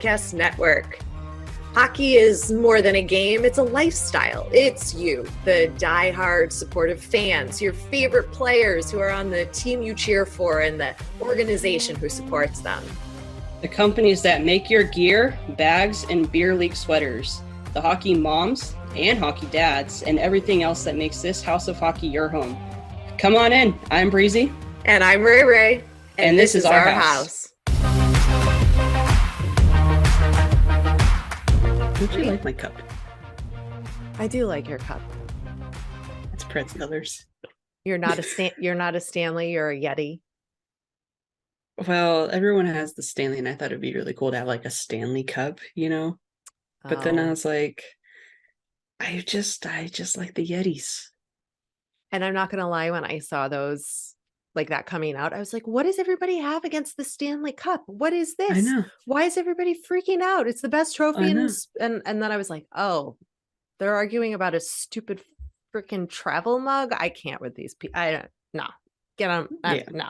Podcast Network. Hockey is more than a game, it's a lifestyle. It's you, the diehard supportive fans, your favorite players who are on the team you cheer for, and the organization who supports them. The companies that make your gear, bags, and beer league sweaters. The hockey moms and hockey dads, and everything else that makes this house of hockey your home. Come on in. I'm Breezy. And I'm Rae. And this is our house. Don't you like my cup? I do like your cup. It's Preds colors. You're not a Stanley, you're a Yeti. Well, everyone has the Stanley, and I thought it'd be really cool to have like a Stanley cup, you know? But then I was like, I just like the Yetis. And I'm not gonna lie, when I saw those like that coming out, I was like, what does everybody have against the Stanley Cup? What is this? I know. Why is everybody freaking out? It's the best trophy. And then I was like, oh, they're arguing about a stupid freaking travel mug. I can't with these people. I don't no. Get them. No.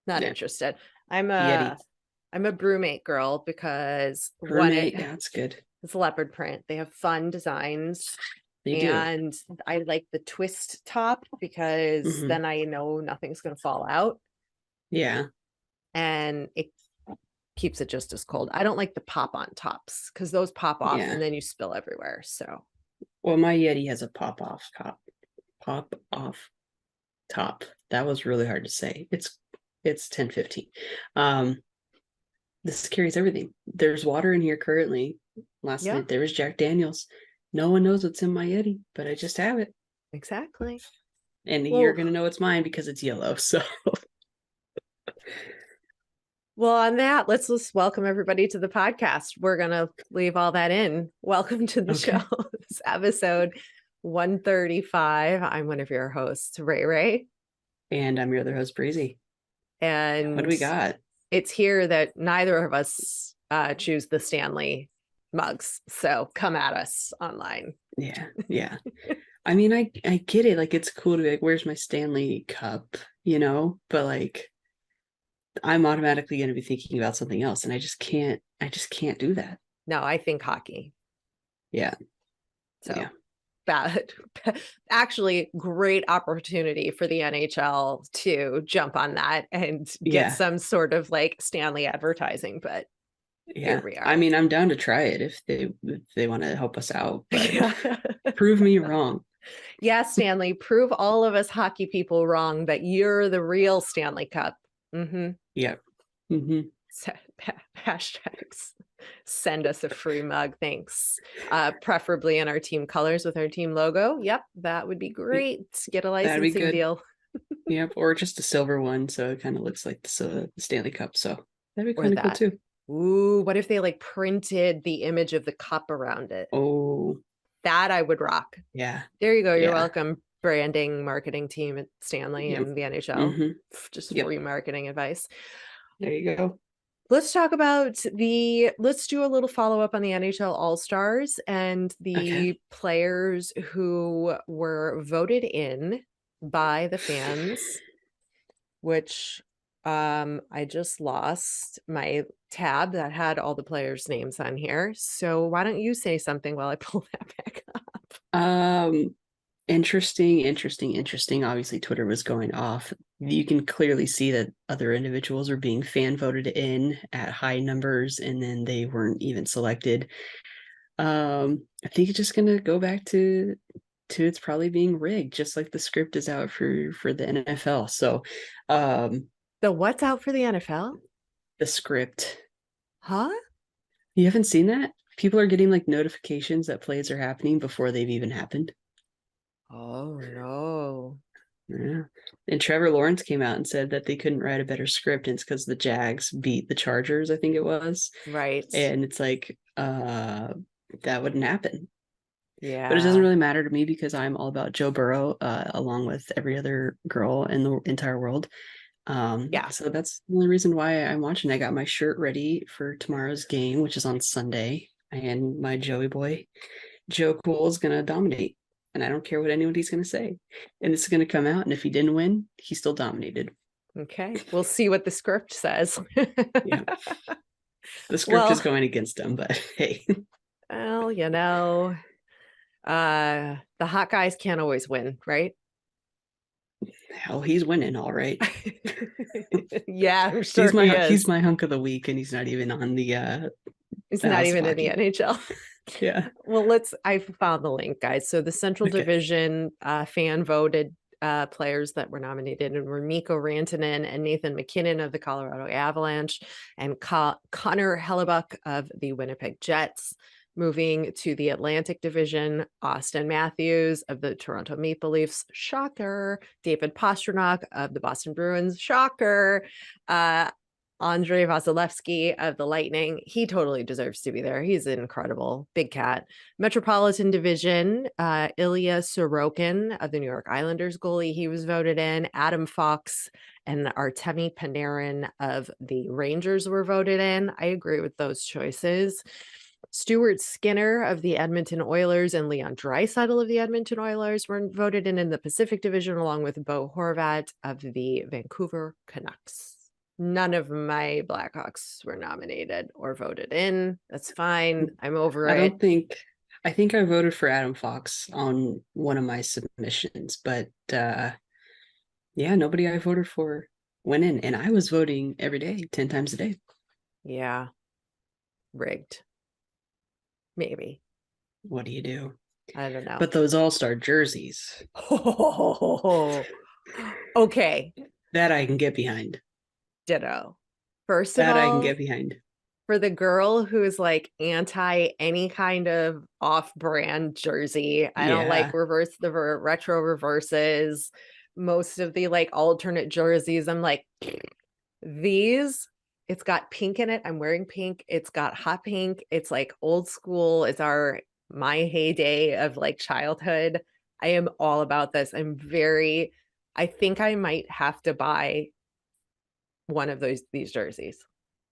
Not interested. I'm a brewmate girl because that's good. It's leopard print. They have fun designs. They do. And I like the twist top because then I know nothing's going to fall out. Yeah. And it keeps it just as cold. I don't like the pop on tops because those pop off and then you spill everywhere. So, well, my Yeti has a pop off top. That was really hard to say. It's 10:15. This carries everything. There's water in here currently. Last night there was Jack Daniels. No one knows what's in my Yeti, but I just have it. Exactly. And you're going to know it's mine because it's yellow. So, well, on that, let's just welcome everybody to the podcast. We're going to leave all that in. Welcome to the show. This episode 135. I'm one of your hosts, Rae. And I'm your other host, Breezy. And what do we got? It's here that neither of us choose the Stanley mugs, so come at us online. Yeah. I mean, I get it. Like, it's cool to be like, where's my Stanley cup, you know? But like, I'm automatically going to be thinking about something else, and I just can't do that. No, I think hockey. Yeah. So bad. Actually, great opportunity for the NHL to jump on that and get some sort of like Stanley advertising, but here we are. I mean, I'm down to try it if they want to help us out, but prove me wrong. Yeah, Stanley, prove all of us hockey people wrong that you're the real Stanley Cup. Yep. Hashtags. Send us a free mug, thanks. Preferably in our team colors with our team logo. Yep, that would be great. Get a licensing deal. Yep, or just a silver one, so it kind of looks like the Stanley Cup. So that'd be kind of cool too. Ooh, what if they like printed the image of the cup around it? Oh, that I would rock. Yeah. There you go. You're welcome, branding marketing team at Stanley and the NHL. Just free marketing advice. There you go. Let's talk about let's do a little follow-up on the NHL All-Stars and the players who were voted in by the fans, which I just lost my tab that had all the players' names on here. So why don't you say something while I pull that back up? Interesting. Obviously, Twitter was going off. You can clearly see that other individuals are being fan voted in at high numbers, and then they weren't even selected. I think it's just gonna go back to it's probably being rigged, just like the script is out for the NFL. So, the what's out for the NFL? The script. Huh? You haven't seen that? People are getting like notifications that plays are happening before they've even happened. Oh no. Yeah. And Trevor Lawrence came out and said that they couldn't write a better script, and it's because the Jags beat the Chargers, I think it was. Right. And it's like, that wouldn't happen. Yeah. But it doesn't really matter to me because I'm all about Joe Burrow, along with every other girl in the entire world. So that's the only reason why I'm watching. I got my shirt ready for tomorrow's game, which is on Sunday, and my Joey boy, Joe Cool, is going to dominate. And I don't care what anybody's going to say. And this is going to come out. And if he didn't win, he still dominated. Okay. We'll see what the script says. Yeah. The script is Well, going against him, but hey. well, the hot guys can't always win, right? Hell, he's winning all right. Yeah, I'm sure he He's is. my hunk of the week, and he's not even on He's the not House of even in the Hockey. NHL. Yeah. Well, I found the link, guys. So the Central Okay. Division fan voted players that were nominated and were Mikko Rantanen and Nathan McKinnon of the Colorado Avalanche and Connor Hellebuck of the Winnipeg Jets. Moving to the Atlantic Division, Austin Matthews of the Toronto Maple Leafs, shocker. David Pastrnak of the Boston Bruins, shocker. Andrei Vasilevsky of the Lightning. He totally deserves to be there. He's incredible. Big cat. Metropolitan Division, Ilya Sorokin of the New York Islanders goalie. He was voted in. Adam Fox and Artemi Panarin of the Rangers were voted in. I agree with those choices. Stuart Skinner of the Edmonton Oilers and Leon Draisaitl of the Edmonton Oilers were voted in the Pacific Division, along with Bo Horvat of the Vancouver Canucks. None of my Blackhawks were nominated or voted in. That's fine. I'm over I it. don't think I think I voted for Adam Fox on one of my submissions, but yeah, nobody I voted for went in, and I was voting every day, 10 times a day. Yeah. Rigged. Maybe. What do you do? I don't know. But those all-star jerseys, Okay. that I can get behind. Ditto. First of That I can all, get behind. for the girl who is like anti any kind of off-brand jersey, I don't like Yeah. retro reverses. Most of the like alternate jerseys, I'm like, these, it's got pink in it. I'm wearing pink. It's got hot pink. It's like old school. It's my heyday of like childhood. I am all about this. I think I might have to buy one of these jerseys.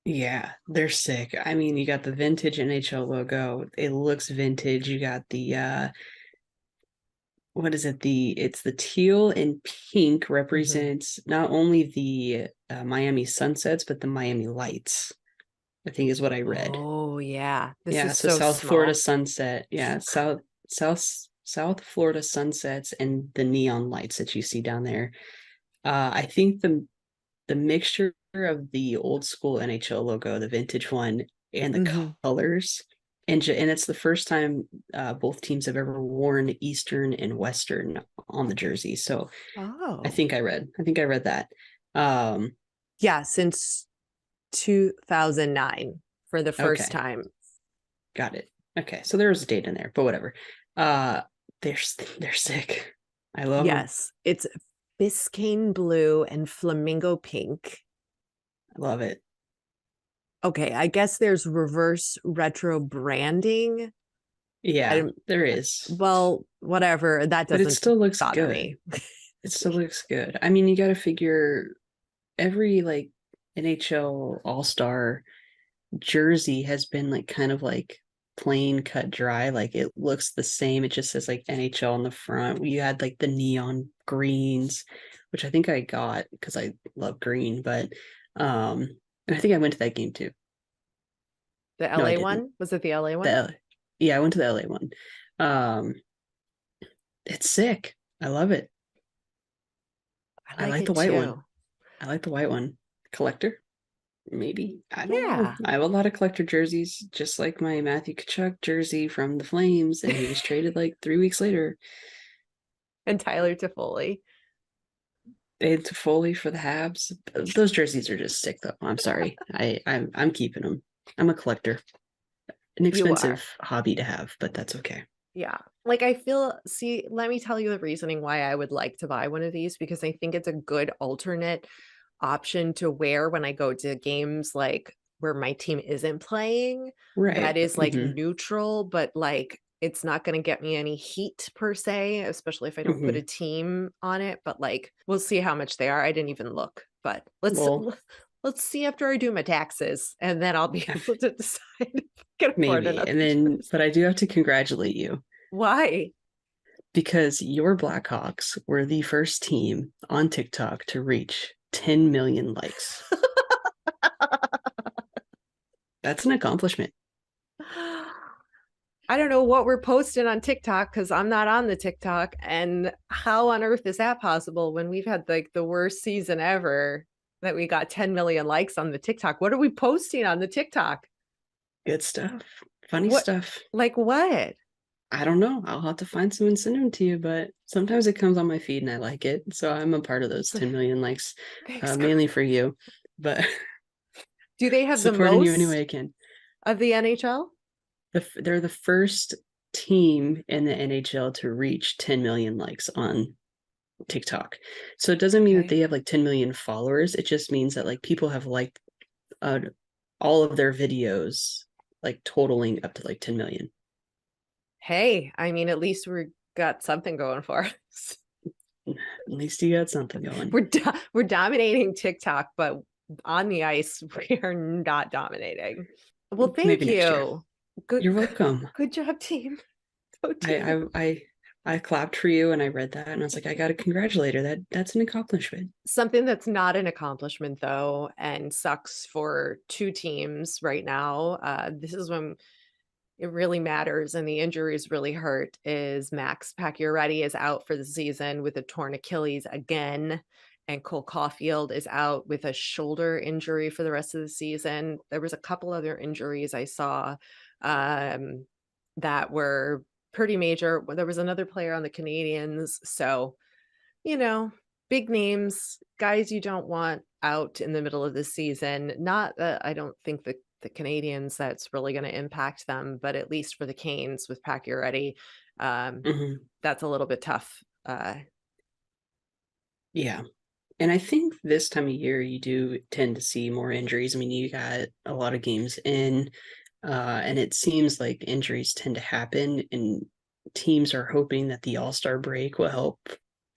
Yeah, they're sick. I mean, you got the vintage NHL logo. It looks vintage. You got the what is it? It's the teal and pink Mhm. represents not only the Miami sunsets, but the Miami lights, I think is what I read. Oh yeah. This Yeah, is so so South Florida small. sunset. Yeah, South Florida sunsets and the neon lights that you see down there. I think the mixture of the old school NHL logo, the vintage one, and the Mhm. colors, and it's the first time both teams have ever worn Eastern and Western on the jersey. So Oh. I think I read that. Um, Yeah, since 2009 for the first okay, time. got it. Okay, so there was a date in there, but whatever. Uh, they're they're sick. I love them. Yes, it's Biscayne blue and flamingo pink. I love it. Okay, I guess there's reverse retro branding. Yeah, I there is, well, whatever. That but it doesn't still looks bother good. me. It still looks good. I mean, you got to figure every like NHL All-Star jersey has been like kind of like plain cut dry. Like it looks the same. It just says like NHL on the front. We had like the neon greens, which I think I got because I love green, but and I think I went to that game too. The No, I LA didn't. one? Was it the LA one? The Yeah, I went to the LA one. Um it's sick. I love it. I I like like the it white one. too. I like the white one. Collector? Maybe. I don't know. Yeah. I have a lot of collector jerseys, just like my Matthew Tkachuk jersey from the Flames, and he was traded like 3 weeks later. And Tyler Toffoli. And Foley for the Habs. Those jerseys are just sick, though. I'm sorry. I'm keeping them. I'm a collector. An You expensive are. hobby to have, but that's okay. Yeah. Like I feel, see, let me tell you the reasoning why I would like to buy one of these, because I think it's a good alternate option to wear when I go to games like where my team isn't playing, that Right. is like Mm-hmm. neutral, but like it's not going to get me any heat per se, especially if I don't put a Mm-hmm. team on it. But like we'll see how much they are. I didn't even look, but Well, let's see after I do my taxes, and then I'll be able to decide if I can afford maybe. another And then, jersey. but I do have to congratulate you Why? because your Blackhawks were the first team on TikTok to reach 10 million likes. That's an accomplishment. I don't know what we're posting on TikTok because I'm not on the TikTok. And how on earth is that possible when we've had like the worst season ever that we got 10 million likes on the TikTok? What are we posting on the TikTok? Good stuff. Funny What, stuff. like what? I don't know. I'll have to find some and send them to you, but sometimes it comes on my feed and I like it. So I'm a part of those 10 million likes, Thanks. mainly for you. But do they have the supporting you any most way I can. of the NHL? They're the first team in the NHL to reach 10 million likes on TikTok. So it doesn't mean that they have like 10 million followers. It just means that like people have liked all of their videos, like totaling up to like 10 million. Hey, I mean, at least we got something going for us. At least you got something going. We're dominating TikTok, but on the ice, we are not dominating. Well, thank Maybe you. Next year. You're welcome. Good job, team. Go team. I clapped for you and I read that and I was like, I got to congratulate her. That's an accomplishment. Something that's not an accomplishment though, and sucks for two teams right now. This is when it really matters and the injuries really hurt is Max Pacioretty is out for the season with a torn Achilles again. And Cole Caulfield is out with a shoulder injury for the rest of the season. There was a couple other injuries I saw that were pretty major. There was another player on the Canadians. So, big names, guys you don't want out in the middle of the season. Not that I don't think the Canadians that's really going to impact them, but at least for the Canes with Pacioretty, that's a little bit tough. Yeah. And I think this time of year, you do tend to see more injuries. I mean, you got a lot of games in, and it seems like injuries tend to happen, and teams are hoping that the All-Star break will help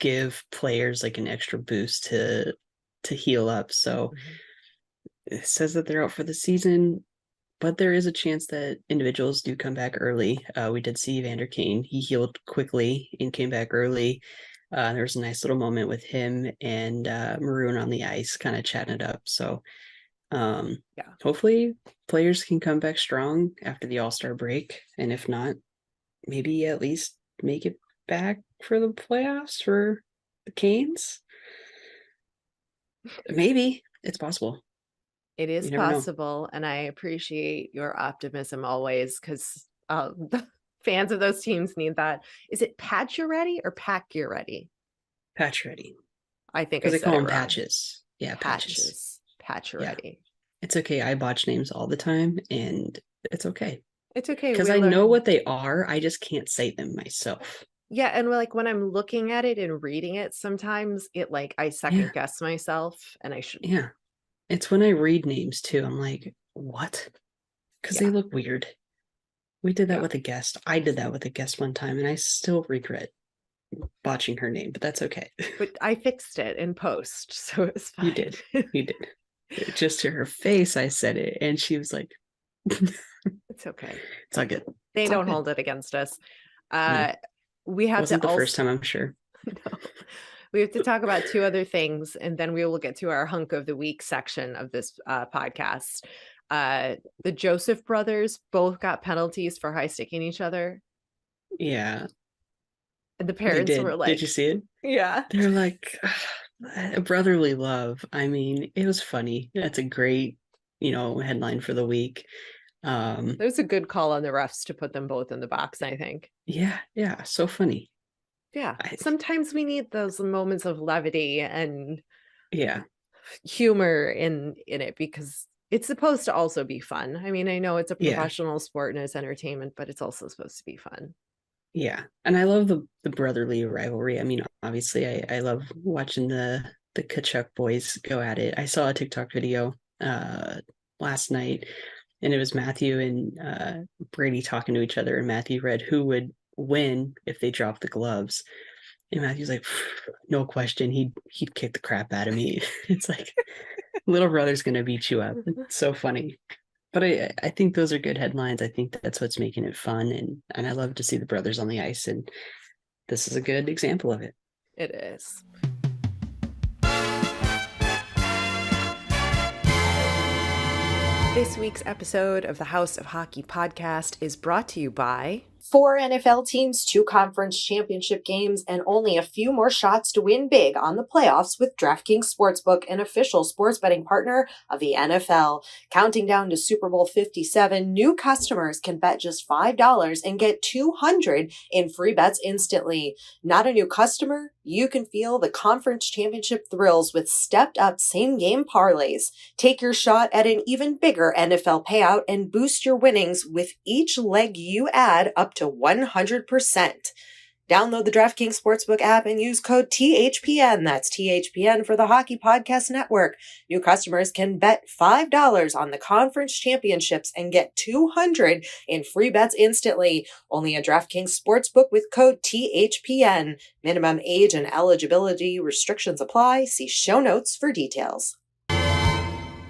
give players like an extra boost to heal up. So it says that they're out for the season, but there is a chance that individuals do come back early. We did see Evander Kane. He healed quickly and came back early. There was a nice little moment with him and Maroon on the ice, kind of chatting it up. So hopefully players can come back strong after the All-Star break. And if not, maybe at least make it back for the playoffs for the Canes. Maybe it's possible. It is possible. And I appreciate your optimism always because the fans of those teams need that. Is it Pacioretty or Pacioretty? Pacioretty. I think I said call it them wrong. Patches. Yeah, Patches. Pacioretty. Yeah. It's okay. I botch names all the time, and it's okay. It's okay. Because I know what they are. I just can't say them myself. Yeah. And like when I'm looking at it and reading it, sometimes it like I second guess myself and I should. Yeah. It's when I read names too. I'm like, what? Because they look weird. We did that with a guest. I did that with a guest one time, and I still regret botching her name, but that's okay. But I fixed it in post, so it's fine. You did. Just to her face, I said it, and she was like, it's okay. It's all good. They don't hold it against us. We have Wasn't the first time, I'm sure. No. We have to talk about two other things, and then we will get to our hunk of the week section of this podcast. The Joseph brothers both got penalties for high sticking each other. Yeah. And the parents were like, did you see it? Yeah. They're like, brotherly love. I mean, it was funny. That's a great, headline for the week. There's a good call on the refs to put them both in the box, I think. Yeah. So funny. Yeah. Sometimes we need those moments of levity and humor in it because it's supposed to also be fun. I mean, I know it's a professional sport and it's entertainment, but it's also supposed to be fun. Yeah. And I love the brotherly rivalry. I mean, obviously I love watching the Kachuk boys go at it. I saw a TikTok video last night, and it was Matthew and Brady talking to each other, and Matthew read who would win if they dropped the gloves. And Matthew's like, no question, he'd kick the crap out of me. It's like, little brother's gonna beat you up. It's so funny. But I think those are good headlines. I think that's what's making it fun, and I love to see the brothers on the ice, and this is a good example of it. It is. This week's episode of the House of Hockey podcast is brought to you by 4 NFL teams, 2 conference championship games, and only a few more shots to win big on the playoffs with DraftKings Sportsbook, an official sports betting partner of the NFL. Counting down to Super Bowl 57, new customers can bet just $5 and get $200 in free bets instantly. Not a new customer? You can feel the conference championship thrills with stepped-up same-game parlays. Take your shot at an even bigger NFL payout and boost your winnings with each leg you add up to 100%. Download the DraftKings Sportsbook app and use code THPN. That's THPN for the Hockey Podcast Network. New customers can bet $5 on the conference championships and get $200 in free bets instantly. Only at DraftKings Sportsbook with code THPN. Minimum age and eligibility restrictions apply. See show notes for details.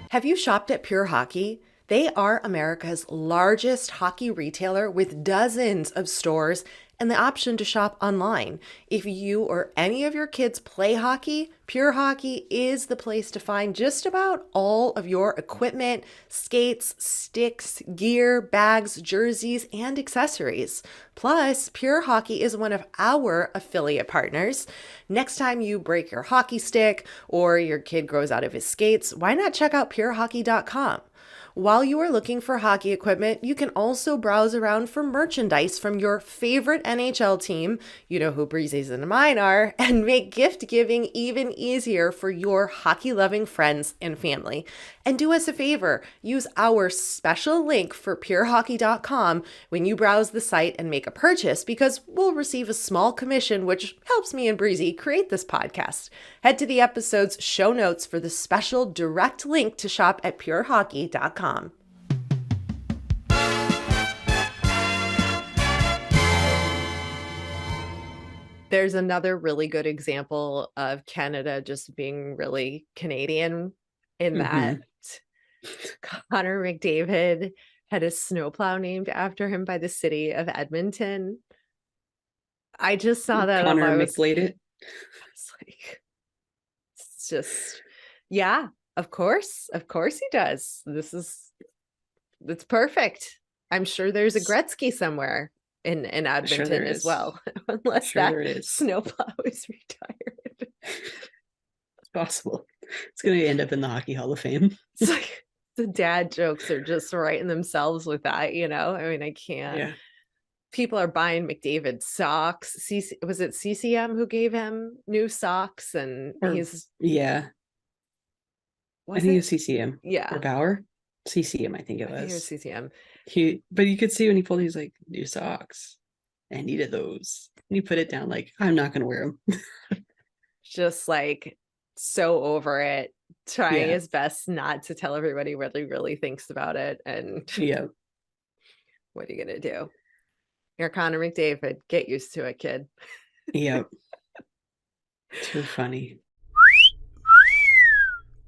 Have you shopped at Pure Hockey? They are America's largest hockey retailer with dozens of stores and the option to shop online. If you or any of your kids play hockey, Pure Hockey is the place to find just about all of your equipment, skates, sticks, gear, bags, jerseys, and accessories. Plus, Pure Hockey is one of our affiliate partners. Next time you break your hockey stick or your kid grows out of his skates, why not check out purehockey.com? While you are looking for hockey equipment, you can also browse around for merchandise from your favorite NHL team, you know who Breezy's and mine are, and make gift giving even easier for your hockey-loving friends and family. And do us a favor, use our special link for purehockey.com when you browse the site and make a purchase, because we'll receive a small commission, which helps me and Breezy create this podcast. Head to the episode's show notes for the special direct link to shop at purehockey.com. There's another really good example of Canada just being really Canadian in that Connor McDavid had a snowplow named after him by the city of Edmonton. I just saw that. Connor McBlade it. I was like, it's just, yeah, of course he does. It's perfect. I'm sure there's a Gretzky somewhere in Edmonton as well, unless that snowplow is retired. It's possible. It's going to end up in the Hockey Hall of Fame. It's like the dad jokes are just writing themselves with that, you know? I mean, I can't. Yeah. People are buying McDavid socks. Was it CCM who gave him new socks? And he's... Yeah. I think it was CCM. Yeah. Or Bauer. CCM, I think it was. I think it was CCM. But you could see when he pulled, he's like, new socks. I needed those. And he put it down like, I'm not going to wear them. Just like so over it, trying his best not to tell everybody what he really thinks about it. And yeah, what are you going to do? You're Connor McDavid. Get used to it, kid. Yep. Too funny.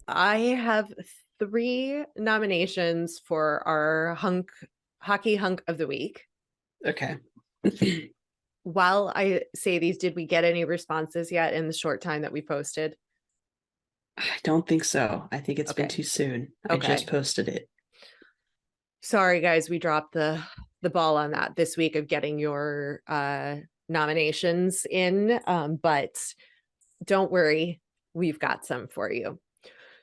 I have 3 nominations for our hockey hunk of the week. Okay. While I say these, did we get any responses yet in the short time that we posted? I don't think so. I think it's been too soon. I just posted it. Sorry, guys. We dropped the ball on that this week of getting your nominations in. But don't worry. We've got some for you.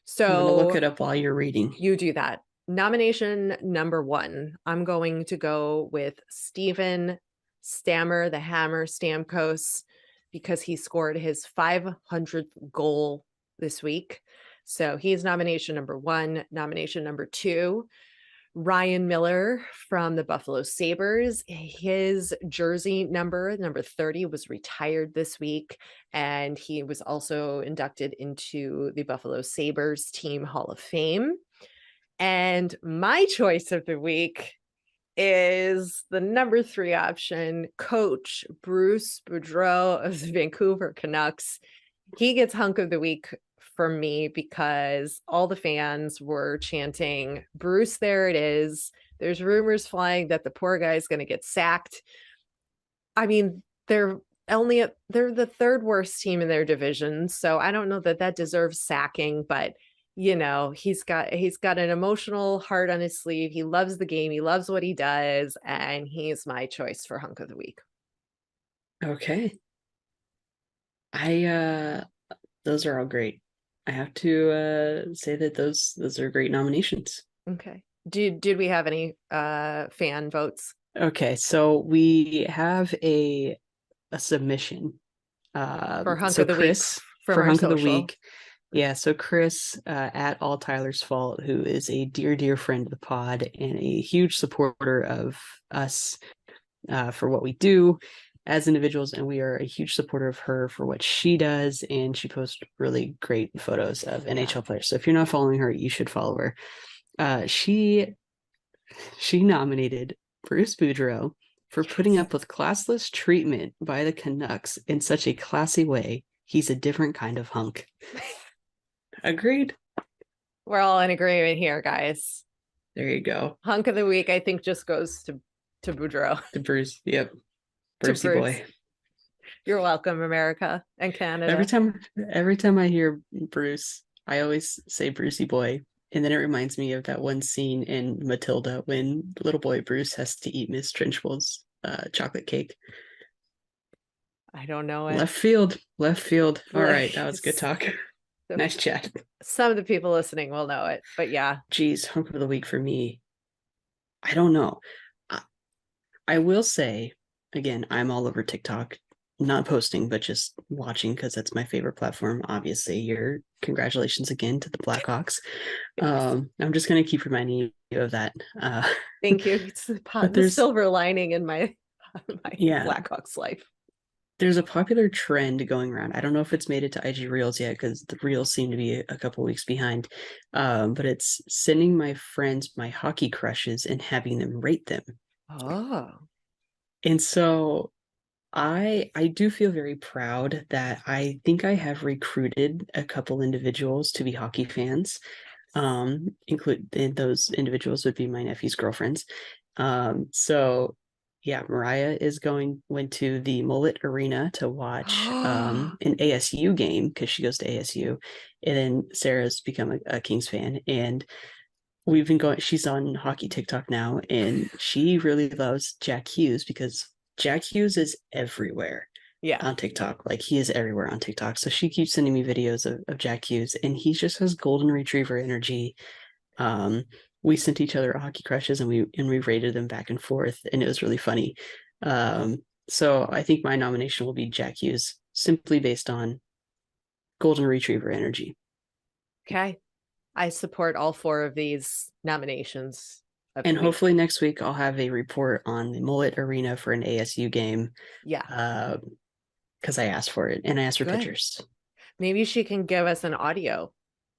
So I'm going to look it up while you're reading. You do that. Nomination number 1. I'm going to go with Steven Stammer, the Hammer Stamkos, because he scored his 500th goal this week. So he's nomination number 1. Nomination number 2, Ryan Miller from the Buffalo Sabres. His jersey number 30 was retired this week, and he was also inducted into the Buffalo Sabres Team Hall of Fame. And my choice of the week is the number 3 option, Coach Bruce Boudreau of the Vancouver Canucks. He gets hunk of the week for me because all the fans were chanting, Bruce, there it is. There's rumors flying that the poor guy is going to get sacked. I mean, they're the 3rd worst team in their division, so I don't know that deserves sacking, but you know, he's got an emotional heart on his sleeve. He loves the game. He loves what he does, and he's my choice for hunk of the week. Okay. Those are all great. I have to say that those are great nominations. Okay. Did we have any fan votes? Okay, so we have a submission. For hunk So of the week Chris from for our hunk of the social. week. Yeah, so Chris at All Tyler's Fault, who is a dear friend of the pod and a huge supporter of us for what we do as individuals, and we are a huge supporter of her for what she does, and she posts really great photos of NHL players. So if you're not following her, you should follow her. She nominated Bruce Boudreau for putting up with classless treatment by the Canucks in such a classy way. He's a different kind of hunk. Agreed. We're all in agreement here, guys. There you go. Hunk of the week, I think, just goes to Boudreau. To Bruce. Yep. Brucey boy. You're welcome, America and Canada. Every time I hear Bruce, I always say Brucey boy. And then it reminds me of that one scene in Matilda when little boy Bruce has to eat Miss Trenchbull's chocolate cake. I don't know it. Left field. All right, that was good talk. Nice chat. Some of the people listening will know it, but yeah. Geez, hunk of the week for me. I don't know. I will say, again, I'm all over TikTok, not posting, but just watching because that's my favorite platform. Obviously, congratulations again to the Blackhawks. Yes. I'm just going to keep reminding you of that. Thank you. It's the silver lining in my Blackhawks life. There's a popular trend going around. I don't know if it's made it to IG Reels yet because the Reels seem to be a couple weeks behind. But it's sending my friends my hockey crushes and having them rate them. Oh. And so I do feel very proud that I think I have recruited a couple individuals to be hockey fans. Include those individuals would be my nephew's girlfriends. So yeah, Mariah went to the Mullet Arena to watch an ASU game because she goes to ASU, and then Sarah's become a Kings fan, and we've been going. She's on hockey TikTok now, and she really loves Jack Hughes because Jack Hughes is everywhere. Yeah, on TikTok, like he is everywhere on TikTok. So she keeps sending me videos of Jack Hughes, and he just has golden retriever energy. We sent each other hockey crushes and we rated them back and forth, and it was really funny. So I think my nomination will be Jack Hughes simply based on golden retriever energy. Okay. I support all 4 of these nominations. And hopefully next week I'll have a report on the Mullet Arena for an ASU game. Yeah. Because I asked for it and I asked for pictures. Maybe she can give us an audio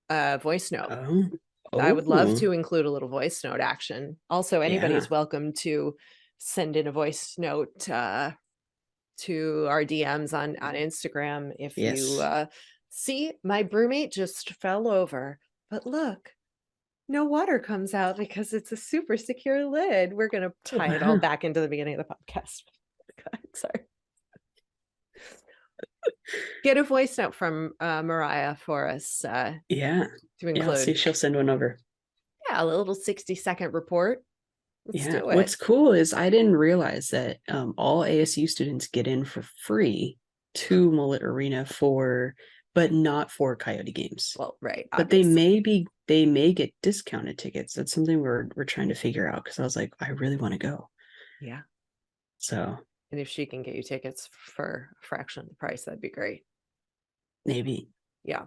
voice note. I would love to include a little voice note action. Also, anybody's welcome to send in a voice note to our DMs on Instagram if you see my brewmate just fell over. But look, no water comes out because it's a super secure lid. We're going to tie it all back into the beginning of the podcast. Sorry. Get a voice note from Mariah for us. To include. Yeah, I'll see if she'll send one over. Yeah, a little 60-second report. Let's do it. What's cool is I didn't realize that all ASU students get in for free to Mullet Arena but not for Coyote games. Well, right. But they may get discounted tickets. That's something we're trying to figure out because I was like, I really want to go. Yeah. So. And if she can get you tickets for a fraction of the price, that'd be great. Maybe. Yeah.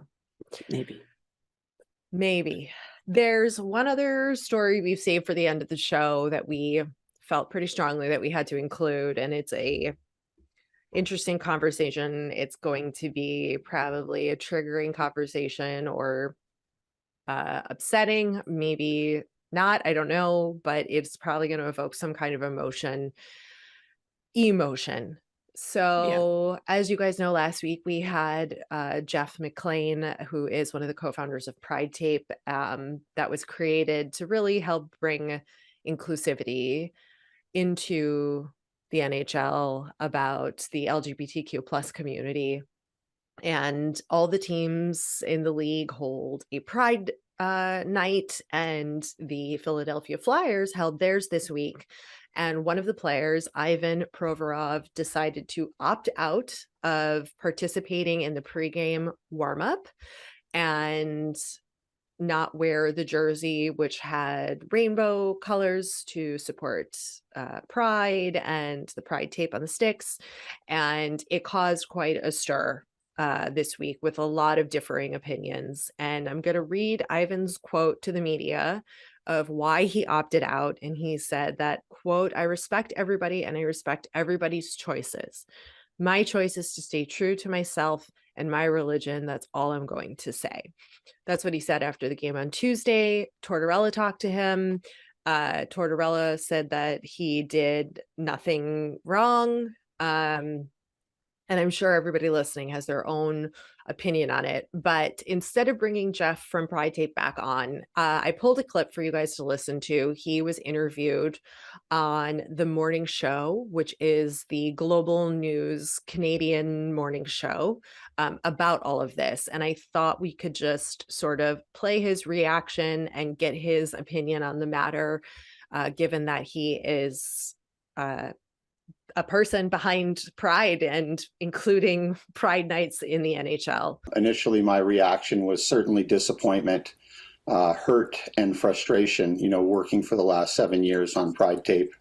Maybe. There's one other story we've saved for the end of the show that we felt pretty strongly that we had to include, and it's a interesting conversation. It's going to be probably a triggering conversation or upsetting, maybe not, I don't know, but it's probably going to evoke some kind of emotion. So as you guys know, last week we had Jeff McLean, who is one of the co-founders of Pride Tape, that was created to really help bring inclusivity into the NHL about the LGBTQ plus community. And all the teams in the league hold a pride night, and the Philadelphia Flyers held theirs this week. And one of the players, Ivan Provorov, decided to opt out of participating in the pregame warm-up and not wear the jersey, which had rainbow colors to support pride and the pride tape on the sticks. And it caused quite a stir this week with a lot of differing opinions. And I'm going to read Ivan's quote to the media of why he opted out. And he said that, quote, "I respect everybody and I respect everybody's choices. My choice is to stay true to myself and my religion. That's all I'm going to say." That's what he said after the game on Tuesday. Tortorella talked to him. Tortorella said that he did nothing wrong. And I'm sure everybody listening has their own opinion on it. But instead of bringing Jeff from Pride Tape back on, I pulled a clip for you guys to listen to. He was interviewed on the morning show, which is the global news Canadian morning show, about all of this. And I thought we could just sort of play his reaction and get his opinion on the matter, given that he is a person behind Pride and including Pride nights in the NHL. Initially, my reaction was certainly disappointment, hurt, and frustration, working for the last 7 years on Pride Tape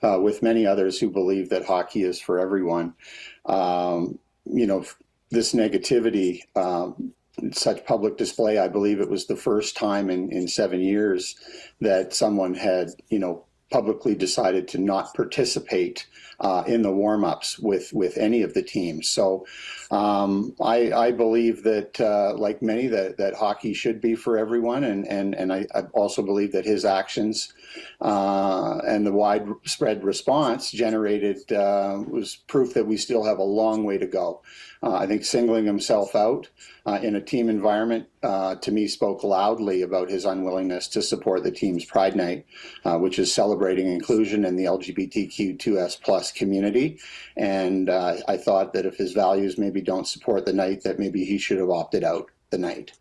with many others who believe that hockey is for everyone. This negativity, such public display, I believe it was the first time in 7 years that someone had, publicly decided to not participate in the warm-ups with any of the teams. So I believe that, like many, that hockey should be for everyone, and I also believe that his actions and the widespread response generated was proof that we still have a long way to go. I think singling himself out in a team environment, to me, spoke loudly about his unwillingness to support the team's Pride Night, which is celebrating inclusion in the LGBTQ2S plus community. And I thought that if his values maybe don't support the night, that maybe he should have opted out the night.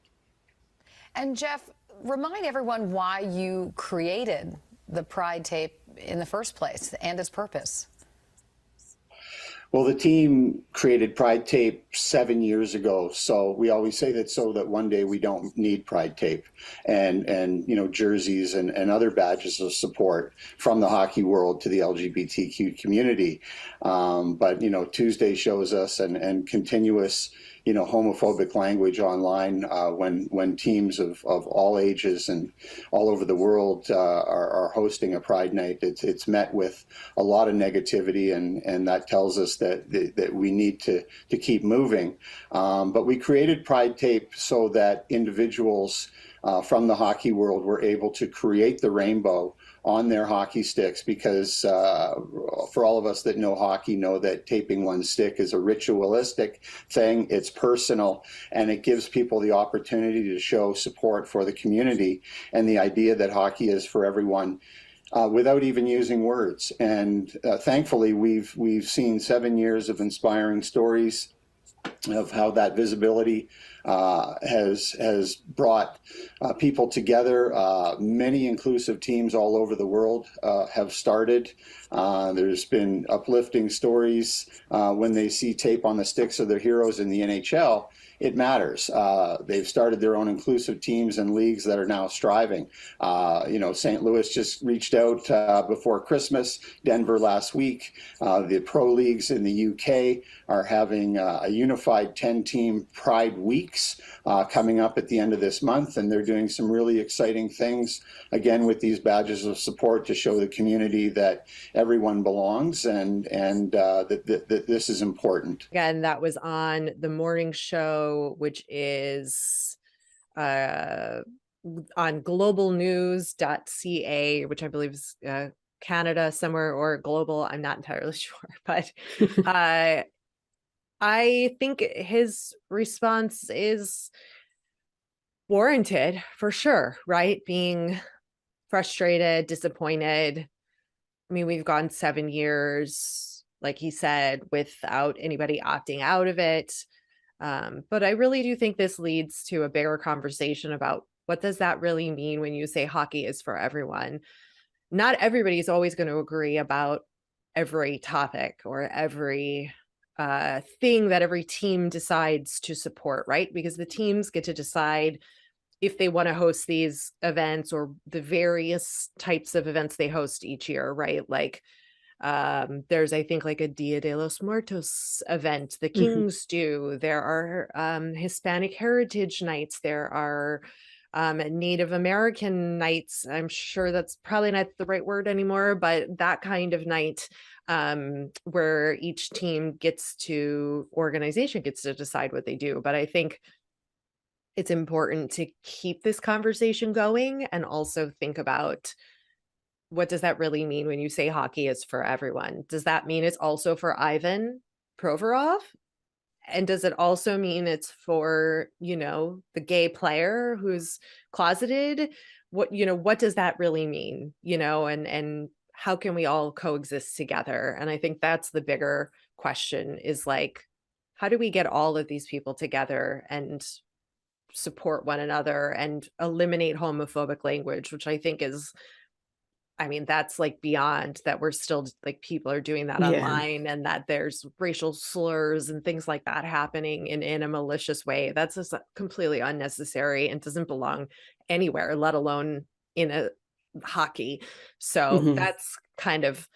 And Jeff, remind everyone why you created the Pride Tape in the first place and its purpose. Well, the team created Pride Tape 7 years ago, so we always say that so that one day we don't need Pride Tape and jerseys and other badges of support from the hockey world to the LGBTQ community. But Tuesday shows us and continuous homophobic language online when teams of all ages and all over the world are hosting a Pride Night. It's met with a lot of negativity, and that tells us that we need to keep moving. But we created Pride Tape so that individuals from the hockey world were able to create the rainbow on their hockey sticks, because for all of us that know hockey know that taping one stick is a ritualistic thing. It's personal, and it gives people the opportunity to show support for the community and the idea that hockey is for everyone, without even using words. And thankfully, we've seen 7 years of inspiring stories of how that visibility has brought people together. Many inclusive teams all over the world have started. There's been uplifting stories when they see tape on the sticks of their heroes in the NHL. It matters. They've started their own inclusive teams and leagues that are now striving. St. Louis just reached out before Christmas, Denver last week. The pro leagues in the UK are having a unified 10-team Pride Weeks coming up at the end of this month, and they're doing some really exciting things, again, with these badges of support to show the community that everyone belongs and that this is important. Again, that was on the morning show, which is on globalnews.ca, which I believe is Canada somewhere, or global. I'm not entirely sure, but I think his response is warranted for sure, right? Being frustrated, disappointed. I mean, we've gone 7 years, like he said, without anybody opting out of it. But I really do think this leads to a bigger conversation about what does that really mean when you say hockey is for everyone? Not everybody's always going to agree about every topic or every thing that every team decides to support, right? Because the teams get to decide if they want to host these events or the various types of events they host each year, right? Like there's, I think, like a Dia de los Muertos event the Kings do. There are Hispanic Heritage Nights. There are Native American nights. I'm sure that's probably not the right word anymore, but that kind of night where each organization gets to decide what they do. But I think it's important to keep this conversation going and also think about, what does that really mean when you say hockey is for everyone? Does that mean it's also for Ivan Provorov? And does it also mean it's for, the gay player who's closeted? What does that really mean? And how can we all coexist together? And I think that's the bigger question, is like, how do we get all of these people together and support one another and eliminate homophobic language, which I think is, that's like beyond that. We're still like, people are doing that online, and that there's racial slurs and things like that happening in a malicious way. That's just completely unnecessary and doesn't belong anywhere, let alone in a hockey. So that's kind of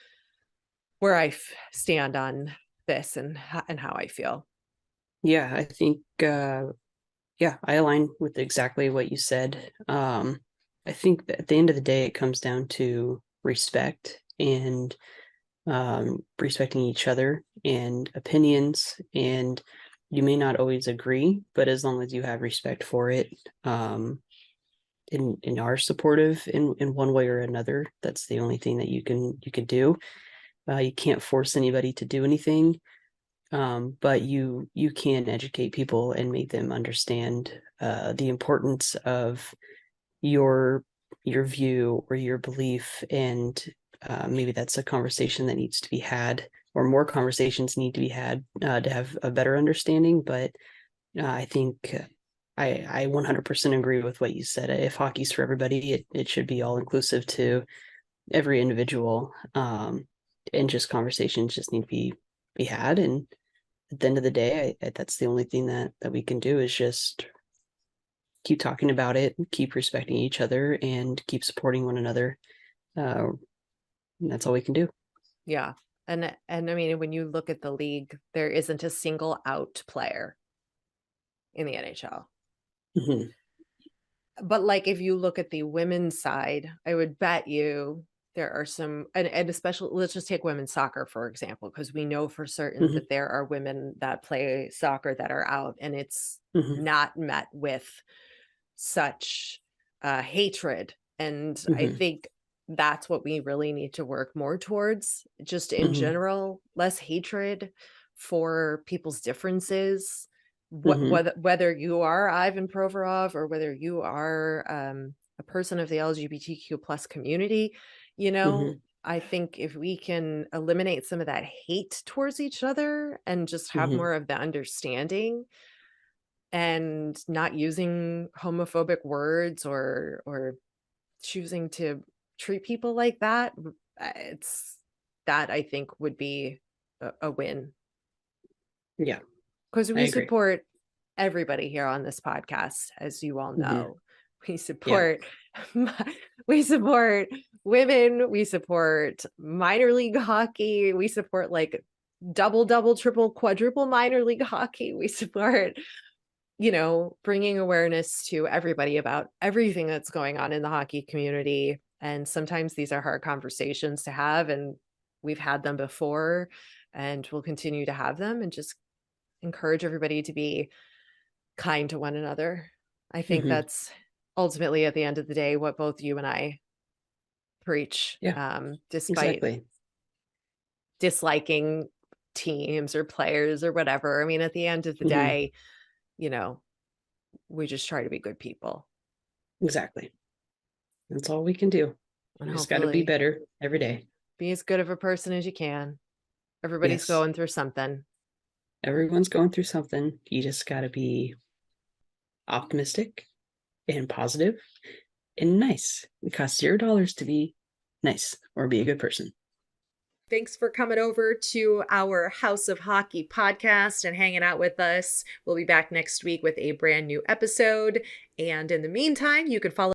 where I stand on this and how I feel. Yeah, I think, I align with exactly what you said. I think that at the end of the day, it comes down to respect and respecting each other and opinions. And you may not always agree, but as long as you have respect for it, and are supportive in one way or another, that's the only thing that you can do. You can't force anybody to do anything, but you can educate people and make them understand the importance of your view or your belief, and maybe that's a conversation that needs to be had, or more conversations need to be had to have a better understanding. But I think I 100% agree with what you said. If hockey's for everybody, it should be all inclusive to every individual, and just conversations just need to be had. And at the end of the day, that's the only thing that we can do, is just keep talking about it, keep respecting each other, and keep supporting one another. That's all we can do. Yeah. And when you look at the league, there isn't a single out player in the NHL. But like, if you look at the women's side, I would bet you there are some, and especially, let's just take women's soccer, for example, because we know for certain that there are women that play soccer that are out, and it's not met with such hatred. And I think that's what we really need to work more towards, just in general, less hatred for people's differences. Whether you are Ivan Provorov or whether you are a person of the LGBTQ plus community, I think if we can eliminate some of that hate towards each other and just have more of the understanding, and not using homophobic words or choosing to treat people like that, I think would be a win. Yeah. Because we support everybody here on this podcast, as you all know. We support we support women, we support minor league hockey, we support like double, triple, quadruple minor league hockey. We support, bringing awareness to everybody about everything that's going on in the hockey community. And sometimes these are hard conversations to have, and we've had them before, and we'll continue to have them, and just encourage everybody to be kind to one another. I think that's ultimately, at the end of the day, what both you and I preach, despite disliking teams or players or whatever. At the end of the day, we just try to be good people. Exactly. That's all we can do. We just got to be better every day. Be as good of a person as you can. Everybody's going through something. Everyone's going through something. You just got to be optimistic and positive and nice. It costs $0 to be nice or be a good person. Thanks for coming over to our House of Hockey podcast and hanging out with us. We'll be back next week with a brand new episode. And in the meantime, you can follow